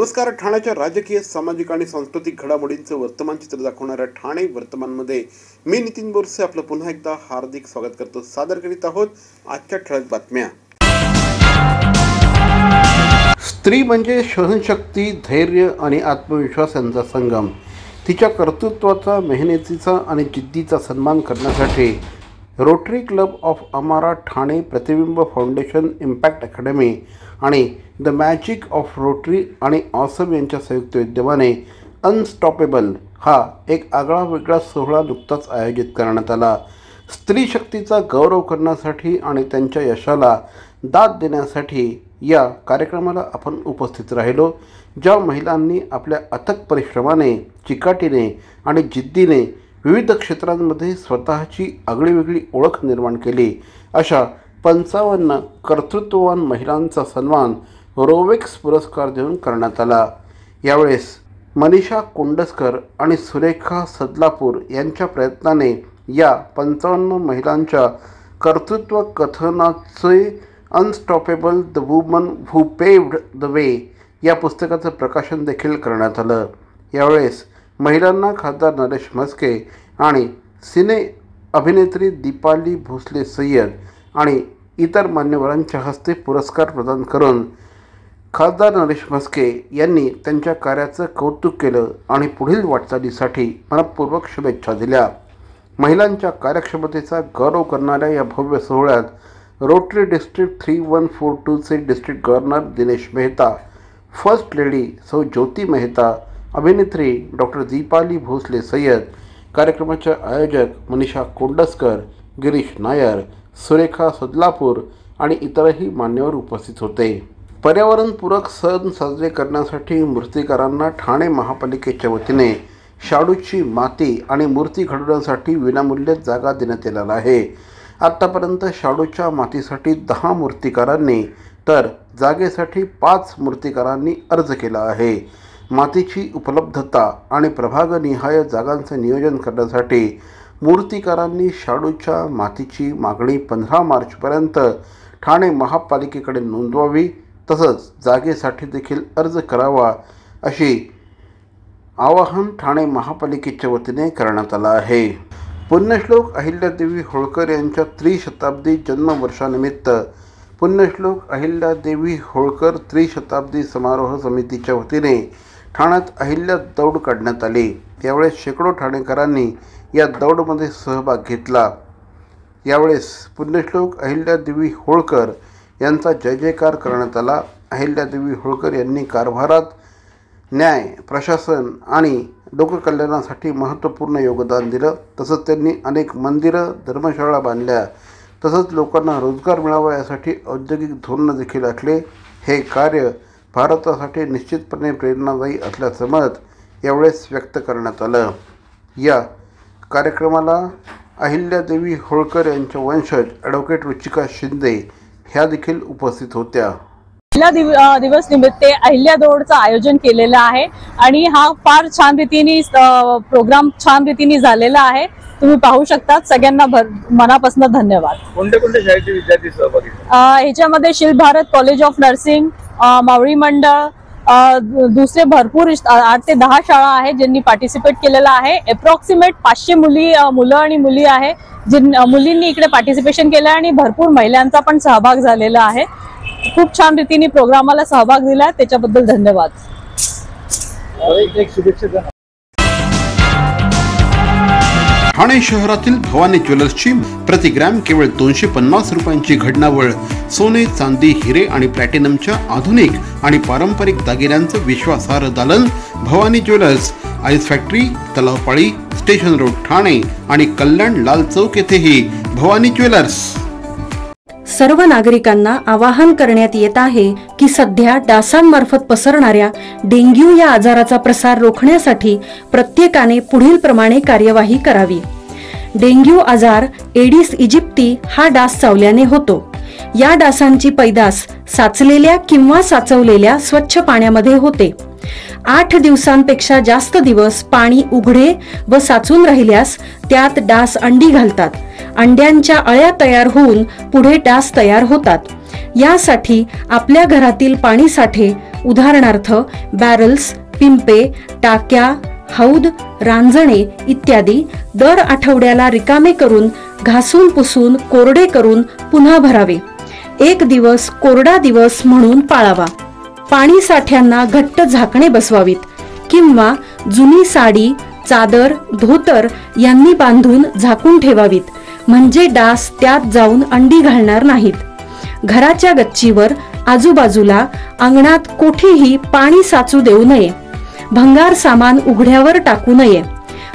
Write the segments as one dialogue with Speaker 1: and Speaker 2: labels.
Speaker 1: नमस्कार. ठाण्याच्या राजकीय, सामाजिक आणि सांस्कृतिक घडामोडींचं वर्तमान चित्र दाखवणाऱ्या ठाणे वर्तमानमध्ये मी नितीन बोरसे आपलं पुन्हा एकदा हार्दिक स्वागत करतो. सादर करीत आहोत आजच्या ठळक बातम्या. स्त्री म्हणजे सहनशक्ती, धैर्य आणि आत्मविश्वास यांचा संगम. तिच्या कर्तृत्वाचा, मेहनतीचा आणि जिद्दीचा सन्मान करण्यासाठी रोटरी क्लब ऑफ अमारा ठाणे, प्रतिबिंब फाउंडेशन, इम्पॅक्ट अकॅडमी आणि द मॅजिक ऑफ रोटरी आणि ऑसम यांच्या संयुक्त विद्यमाने अनस्टॉपेबल हा एक आगळा वेगळा सोहळा नुकताच आयोजित करण्यात आला. स्त्री शक्तीचा गौरव करण्यासाठी आणि त्यांच्या यशाला दाद देण्यासाठी या कार्यक्रमाला आपण उपस्थित राहिलो. ज्या महिलांनी आपल्या अथक परिश्रमाने, चिकाटीने आणि जिद्दीने विविध क्षेत्रांमध्ये स्वतःची आगळीवेगळी ओळख निर्माण केली, अशा 55 कर्तृत्ववान महिलांचा सन्मान रोवेक्स पुरस्कार देऊन करण्यात आला. यावेळेस मनीषा कोंडस्कर आणि सुरेखा सदलापूर यांच्या प्रयत्नाने या 55 महिलांच्या कर्तृत्व कथनाचे unstoppable the women who paved the way या पुस्तकाचं प्रकाशन देखील करण्यात आलं. यावेळेस महिलांना खासदार नरेश म्हस्के आणि सिने अभिनेत्री दीपाली भोसले सय्यद आणि इतर मान्यवरांच्या हस्ते पुरस्कार प्रदान करून खासदार नरेश म्हस्के यांनी त्यांच्या कार्याचं कौतुक केलं आणि पुढील वाटचालीसाठी मनपूर्वक शुभेच्छा दिल्या. महिलांच्या कार्यक्षमतेचा गौरव करणाऱ्या या भव्य सोहळ्यात रोटरी डिस्ट्रिक्ट 3142चे district governor Dinesh Mehta, first lady सौ ज्योती मेहता, अभिनेत्री डॉक्टर दीपाली भोसले सय्यद, कार्यक्रमाचे आयोजक मनीषा कोंडस्कर, गिरीश नायर, सुरेखा सदलापूर आणि इतरही मान्यवर उपस्थित होते. पर्यावरणपूरक सण साजरे करण्यासाठी मूर्तिकारांना ठाणे महापालिकेच्या वतीने शाडूची माती आणि मूर्ती घडवण्यासाठी विनामूल्य जागा देण्यात येणार आहे. आत्तापर्यंत शाडूच्या मातीसाठी 10 मूर्तिकारांनी तर जागेसाठी 5 मूर्तिकारांनी अर्ज केला आहे. मातीची उपलब्धता आणि प्रभागनिहाय जागांचे नियोजन करण्यासाठी मूर्तिकारांनी शाडूच्या मातीची मागणी 15 मार्चपर्यंत ठाणे महापालिकेकडे नोंदवावी, तसंच जागेसाठी देखील अर्ज करावा, अशी आवाहन ठाणे महापालिकेच्या वतीने करण्यात आलं आहे. पुण्यश्लोक अहिल्यादेवी होळकर यांच्या त्रिशताब्दी जन्मवर्षानिमित्त पुण्यश्लोक अहिल्यादेवी होळकर त्रिशताब्दी समारोह समितीच्या वतीने ठाण्यात अहिल्या दौड काढण्यात आली. यावेळेस शेकडो ठाणेकरांनी या दौडमध्ये सहभाग घेतला. यावेळेस पुण्यश्लोक अहिल्यादेवी होळकर यांचा जय जयकार करण्यात आला. अहिल्यादेवी होळकर यांनी कारभारात न्याय, प्रशासन आणि लोककल्याणासाठी महत्त्वपूर्ण योगदान दिलं. तसंच त्यांनी अनेक मंदिरं, धर्मशाळा बांधल्या. तसंच लोकांना रोजगार मिळावा यासाठी औद्योगिक धोरणं देखील आखले. हे कार्य भारतासाठी निश्चितपणे प्रेरणादायी असल्याचं मत यावेळेस व्यक्त करण्यात आलं. या कार्यक्रमाला अहिल्यादेवी होळकर यांच्या वंशज ॲडव्होकेट रुचिका शिंदे ह्या देखील उपस्थित होत्या.
Speaker 2: अहिल्या दिवस निमित्त अहिल्या दौडचं आयोजन केलेलं आहे आणि हा फार छान रीतीने प्रोग्राम छान रीतीने झालेला आहे. तुम्ही पाहू शकता. सगळ्यांना मनापासून धन्यवाद.
Speaker 3: कोणत्या कोणत्या शाळेचे विद्यार्थी सहभागी?
Speaker 2: ह्याच्यामध्ये शील भारत कॉलेज ऑफ नर्सिंग, मावळी मंडळ, दुसरे भरपूर 8 ते 10 शाळा आहेत ज्यांनी पार्टिसिपेट केलेला आहे. अप्रॉक्सिमेट 500 मुलं आणि मुली आहे मुलींनी इकडे पार्टिसिपेशन केलं आणि भरपूर महिलांचा पण सहभाग झालेला आहे. खूप छान रीतीने प्रोग्रामाला सहभाग दिला, त्याच्याबद्दल धन्यवाद.
Speaker 1: ठाणे शहरातील भवानी ज्वेलर्सची प्रति ग्रॅम केवळ 250 रुपयांची घडणावळ सोने, चांदी, हिरे आणि प्लॅटिनमच्या आधुनिक आणि पारंपरिक दागिन्यांचं विश्वासार्ह दालन. Bhavani jewellers, ice factory, Talao Pali, station road, Thane आणि कल्याण लाल चौक येथेही भवानी ज्वेलर्स.
Speaker 4: सर्व नागरिकांना आवाहन करण्यात येत आहे की सध्या डासांमार्फत पसरणाऱ्या डेंग्यू या आजाराचा प्रसार रोखण्यासाठी प्रत्येकाने पुढील प्रमाणे कार्यवाही करावी. डेंग्यू आजार एडिस इजिप्ती हा डास चावल्याने होतो. या डासांची पैदास साचलेल्या किंवा साचवलेल्या स्वच्छ पाण्यामध्ये होते. 8 दिवसांपेक्षा जास्त दिवस पाणी उघडे व साचून राहिल्यास त्यात डास अंडी घालतात. अंड्यांच्या अळ्या तयार होऊन पुढे डास तयार होतात. यासाठी आपल्या घरातील पाणी साठे उदाहरणार्थ बॅरल्स, पिंपे, टाक्या, हौद, रांजणे इत्यादी दर आठवड्याला रिकामे करून घासून पुसून कोरडे करून पुन्हा भरावे. एक दिवस कोरडा दिवस म्हणून पाळावा. पाणी साठ्यांना घट्ट झाकणे बसवावीत किंवा जुनी साडी, चादर, धोतर यांनी बांधून झाकून ठेवावीत, म्हणजे डास त्यात जाऊन अंडी घालणार नाहीत. घराच्या गच्चीवर, आजूबाजूला, अंगणात कोठेही पाणी साचू देऊ नये. भंगार सामान उघड्यावर टाकू नये.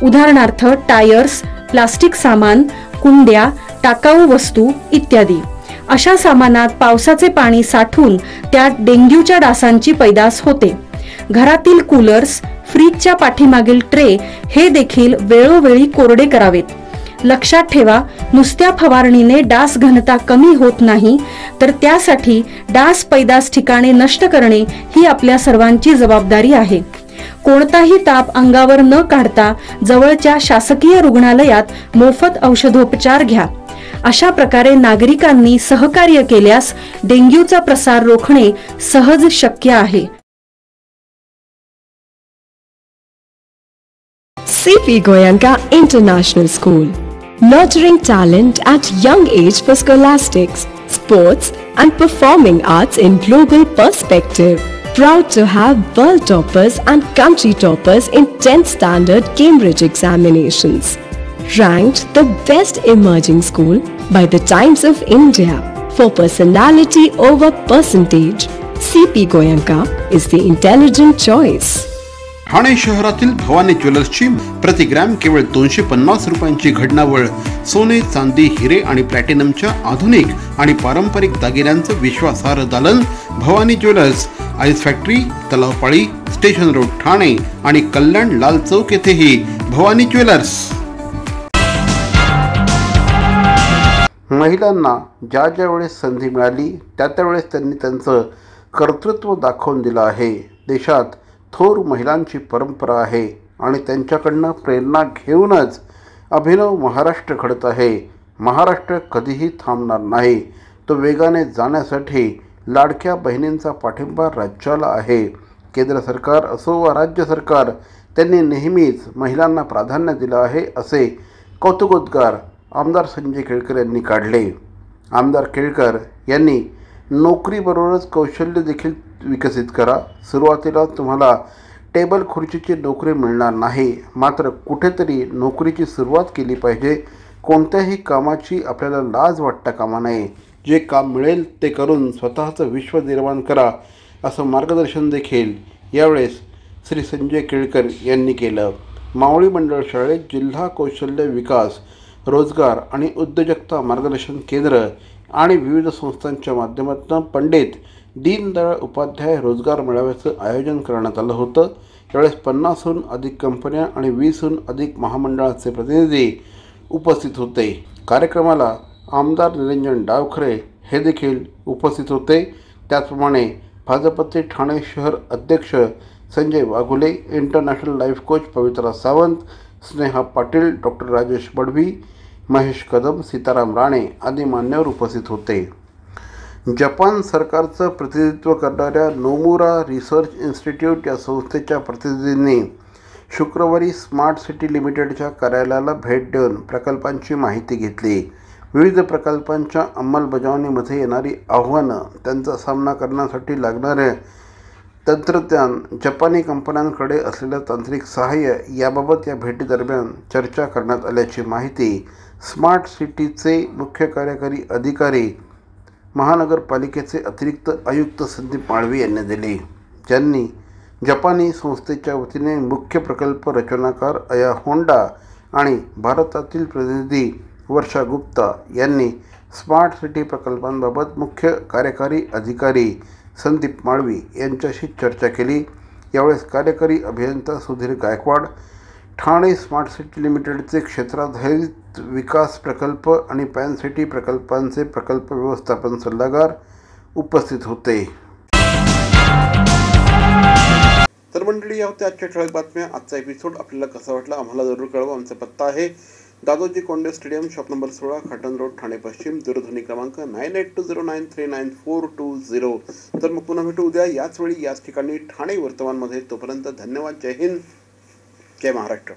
Speaker 4: उदाहरणार्थ टायर्स, प्लास्टिक सामान, कुंड्या, टाकाऊ वस्तू इत्यादी. अशा सामानात पावसाचे पाणी साठून त्यात डेंग्यूच्या डासांची पैदास होते. घरातील कूलर्स, फ्रीजच्या पाठीमागील ट्रे हे देखील वेळोवेळी कोरडे करावेत. लक्षात ठेवा, नुसत्या फवारणीने डास घनता कमी होत नाही, तर त्यासाठी डास पैदास ठिकाणे नष्ट करणे ही आपल्या सर्वांची जबाबदारी आहे. कोणताही ताप अंगावर न काढता जवळच्या शासकीय रुग्णालयात मोफत औषधोपचार घ्या. अशा प्रकारे नागरिकांनी सहकार्य केल्यास डेंग्यूचा प्रसार रोखणे सहज शक्य आहे.
Speaker 5: CP Goenka International School, nurturing talent at young age for scholastics, sports and performing arts in global perspective. Proud to have world toppers and country toppers in 10th standard Cambridge examinations. Ranked the best emerging school by the Times of India for personality over percentage. CP Goenka is the intelligent choice.
Speaker 1: Thane शहरातील भवानी ज्वेलर्सची प्रति gram केवळ 250 रुपयांची घडणावळ सोने, चांदी, हिरे आणि प्लॅटिनमच्या आधुनिक आणि पारंपरिक दागिन्यांचं विश्वासार्ह दालन Bhavani jewellers, ice factory, Talao Pali, station road, Thane आणि कल्याण लाल चौक येथेही भवानी ज्वेलर्स. महिलांना ज्या ज्या वेळेस संधी मिळाली त्या त्यावेळेस त्यांनी त्यांचं कर्तृत्व दाखवून दिलं आहे. देशात थोर महिलांची परंपरा आहे आणि त्यांच्याकडनं प्रेरणा घेऊनच अभिनव महाराष्ट्र घडत आहे. महाराष्ट्र कधीही थांबणार नाही. तो वेगाने जाण्यासाठी लाडक्या बहिणींचा पाठिंबा राज्याला आहे. केंद्र सरकार असो वा राज्य सरकार, त्यांनी नेहमीच महिलांना प्राधान्य दिलं आहे असे कौतुकोद्गार आमदार संजय केळकर यांनी काढले. आमदार केळकर यांनी नोकरीबरोबरच कौशल्य देखील विकसित करा. सुरुवातीला तुम्हाला टेबल खुर्चीची नोकरी मिळणार नाही, मात्र कुठेतरी नोकरीची सुरुवात केली पाहिजे. कोणत्याही कामाची आपल्याला लाज वाटता कामा नये. जे काम मिळेल ते करून स्वतःचं विश्व निर्माण करा, असं मार्गदर्शन देखील यावेळेस श्री संजय केळकर यांनी केलं. मावळी मंडळ शाळेत जिल्हा कौशल्य विकास, रोजगार आणि उद्योजकता मार्गदर्शन केंद्र आणि विविध संस्थांच्या माध्यमातून पंडित दीनदयाळ उपाध्याय रोजगार मेळाव्याचं आयोजन करण्यात आलं होतं. यावेळेस 50हून अधिक कंपन्या आणि 20हून अधिक महामंडळाचे प्रतिनिधी उपस्थित होते. कार्यक्रमाला आमदार निरंजन डावखरे हे देखील उपस्थित होते. त्याचप्रमाणे भाजपचे ठाणे शहर अध्यक्ष Sanjay Waghule, international life coach Pavitra Sawant, Sneha Patil, doctor Rajesh Badvi, Mahesh Kadam, Sitaram Rane आदी मान्यवर उपस्थित होते. जपान सरकारचं प्रतिनिधित्व करणाऱ्या नोमुरा रिसर्च इन्स्टिट्यूट या संस्थेच्या प्रतिनिधींनी शुक्रवारी स्मार्ट सिटी लिमिटेडच्या कार्यालयाला भेट देऊन प्रकल्पांची माहिती घेतली. विविध प्रकल्पांच्या अंमलबजावणीमध्ये येणारी आव्हानं, त्यांचा सामना करण्यासाठी लागणारे तंत्रज्ञान, जपानी कंपन्यांकडे असलेलं तांत्रिक सहाय्य याबाबत या भेटीदरम्यान चर्चा करण्यात आल्याची माहिती स्मार्ट सिटीचे मुख्य कार्यकारी अधिकारी महानगरपालिकेचे अतिरिक्त आयुक्त संदीप माळवी यांनी दिली. ज्यांनी जपानी संस्थेच्या वतीने मुख्य प्रकल्प रचनाकार अया होंडा आणि भारतातील प्रतिनिधी वर्षा गुप्ता यांनी स्मार्ट सिटी प्रकल्पांबाबत मुख्य कार्यकारी अधिकारी संदीप माळवी यांच्याशी चर्चा केली. यावेळेस कार्यकारी अभियंता सुधीर गायकवाड, ठाणे स्मार्ट सिटी लिमिटेडचे क्षेत्राधारित विकास प्रकल्प आणि पॅन सिटी प्रकल्पांचे प्रकल्प व्यवस्थापन सल्लागार उपस्थित होते. तर मंडळी, या होत्या आजच्या ठळक बातम्या. आजचा एपिसोड आपल्याला कसा वाटला आम्हाला जरूर कळवा. आमचा पत्ता आहे Dadoji Konde stadium, shop number 16, Khatan road, Thane पश्चिम. दूरध्वनी क्रमांक 9820939420. तर मग पुन्हा भेटू उद्या याच वेळी याच ठिकाणी ठाणे वर्तमानमध्ये. तोपर्यंत धन्यवाद. जय हिंद, जय महाराष्ट्र.